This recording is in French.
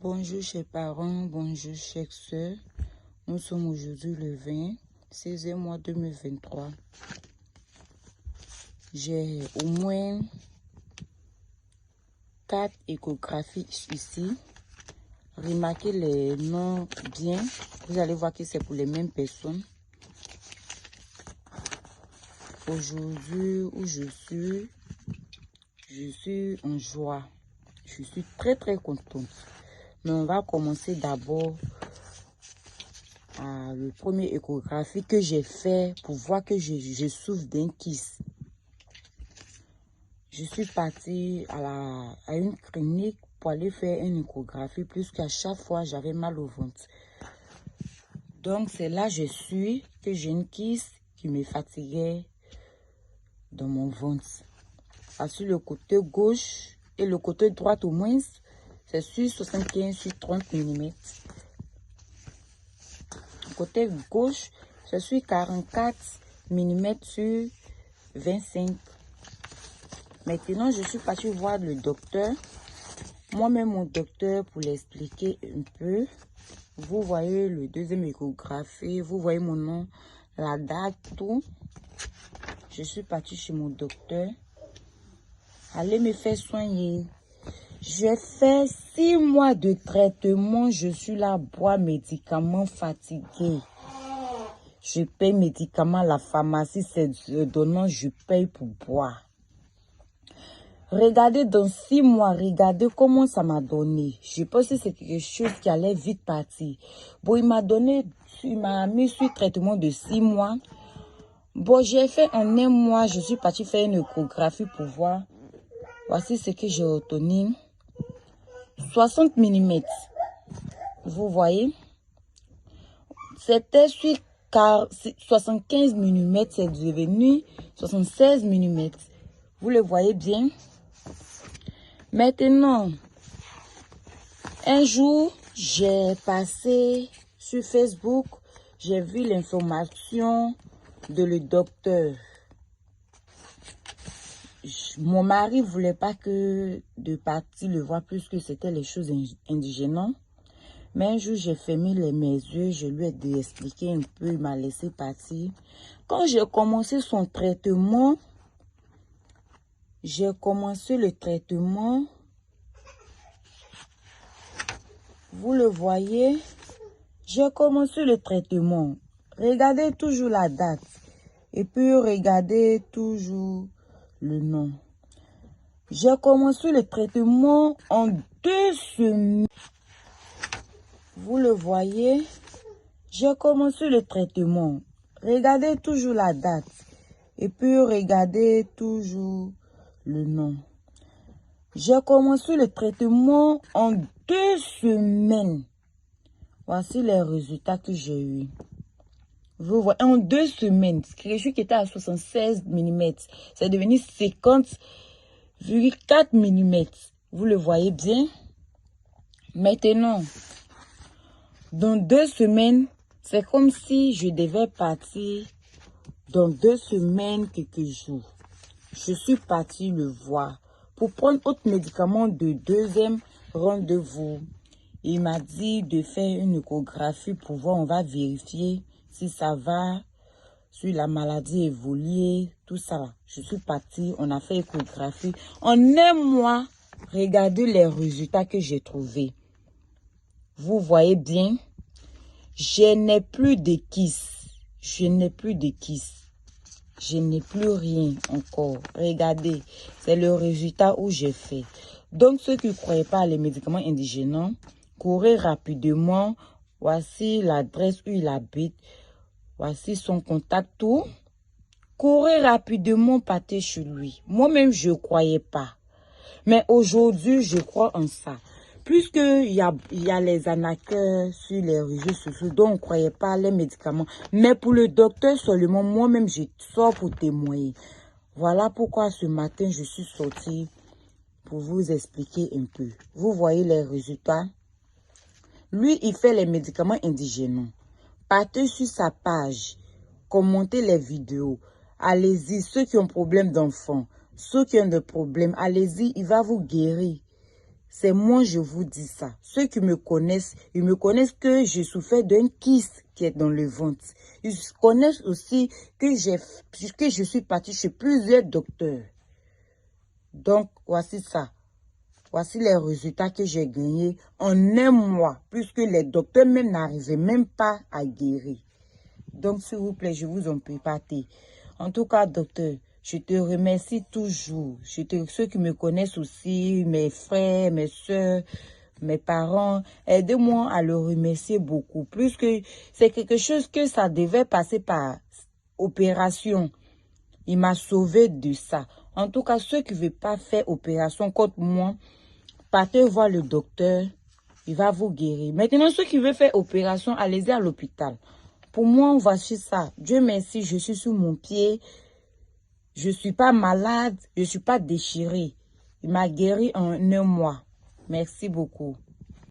Bonjour chers parents, bonjour chers soeurs. Nous sommes aujourd'hui le 16e mois 2023. J'ai au moins 4 échographies ici. Remarquez les noms bien. Vous allez voir que c'est pour les mêmes personnes. Aujourd'hui où je suis en joie. Je suis très contente. Mais on va commencer d'abord à le premier échographie que j'ai fait pour voir que je souffre d'un kyste. Je suis partie à une clinique pour aller faire une échographie puisqu'à chaque fois j'avais mal au ventre. Donc c'est là que j'ai une kyste qui me fatiguait dans mon ventre. Sur le côté gauche et le côté droit au moins, c'est sur 75 sur 30 mm. Côté gauche, je suis 44 mm sur 25. Maintenant, je suis partie voir le docteur. Moi-même, mon docteur, pour l'expliquer un peu. Vous voyez le deuxième échographie, vous voyez mon nom, la date, tout. Je suis partie chez mon docteur. Allez me faire soigner. J'ai fait 6 mois de traitement. Je suis là, boire médicaments, fatiguée. Je paye médicaments à la pharmacie, c'est donnant, je paye pour boire. Regardez dans 6 mois, regardez comment ça m'a donné. Je pense que c'est quelque chose qui allait vite partir. Bon, il m'a mis sur traitement de 6 mois. Bon, j'ai fait en 1 mois, je suis partie faire une échographie pour voir. Voici ce que j'ai obtenu. 60 mm. Vous voyez? C'était sur 75 mm, c'est devenu 76 mm. Vous le voyez bien? Maintenant, un jour, j'ai passé sur Facebook, j'ai vu l'information de le docteur. Mon mari ne voulait pas de partir le voir puisque c'était les choses indigénantes. Mais un jour, j'ai fermé mes yeux, je lui ai expliqué un peu, il m'a laissé partir. Quand j'ai commencé son traitement, vous le voyez, j'ai commencé le traitement. Regardez toujours la date et puis regardez toujours le nom. J'ai commencé le traitement en 2 semaines. Vous le voyez, j'ai commencé le traitement. Regardez toujours la date. Et puis regardez toujours le nom. J'ai commencé le traitement en 2 semaines. Voici les résultats que j'ai eus. Vous voyez, en 2 semaines, quelque chose qui était à 76 mm, c'est devenu 50,4 mm. Vous le voyez bien? Maintenant, dans 2 semaines, c'est comme si je devais partir dans 2 semaines, quelques jours. Je suis partie le voir pour prendre autre médicament de 2e rendez-vous. Il m'a dit de faire une échographie pour voir, on va vérifier si ça va, si la maladie évolue, tout ça. Je suis partie, on a fait échographie. En 1 mois, regardez les résultats que j'ai trouvés. Vous voyez bien, je n'ai plus de kyste. Je n'ai plus de kyste. Je n'ai plus rien encore. Regardez, c'est le résultat où j'ai fait. Donc, ceux qui ne croyaient pas les médicaments indigénants, courez rapidement. Voici l'adresse où il habite. Voici son contact, tout. Courez rapidement, partez chez lui. Moi-même, je ne croyais pas. Mais aujourd'hui, je crois en ça. Puisqu'il y a les arnaqueurs sur les réseaux sociaux, donc on ne croyait pas les médicaments. Mais pour le docteur seulement, moi-même, je sors pour témoigner. Voilà pourquoi ce matin, je suis sortie pour vous expliquer un peu. Vous voyez les résultats. Lui, il fait les médicaments indigénants. Partez sur sa page, commentez les vidéos. Allez-y, ceux qui ont problème d'enfants, ceux qui ont des problèmes, allez-y, il va vous guérir. C'est moi, je vous dis ça. Ceux qui me connaissent, ils me connaissent que j'ai souffert d'un kyste qui est dans le ventre. Ils connaissent aussi que je suis partie chez plusieurs docteurs. Donc, voici ça. Voici les résultats que j'ai gagnés en un mois, puisque les docteurs même n'arrivaient même pas à guérir. Donc, s'il vous plaît, je vous en prie, partez. En tout cas, docteur, je te remercie toujours. Ceux qui me connaissent aussi, mes frères, mes soeurs, mes parents, aidez-moi à le remercier beaucoup. Plus que c'est quelque chose que ça devait passer par opération. Il m'a sauvé de ça. En tout cas, ceux qui ne veulent pas faire opération contre moi, partez voir le docteur. Il va vous guérir. Maintenant, ceux qui veulent faire opération, allez-y à l'hôpital. Pour moi, voici ça. Dieu merci, je suis sur mon pied. Je ne suis pas malade. Je ne suis pas déchirée. Il m'a guéri en un mois. Merci beaucoup.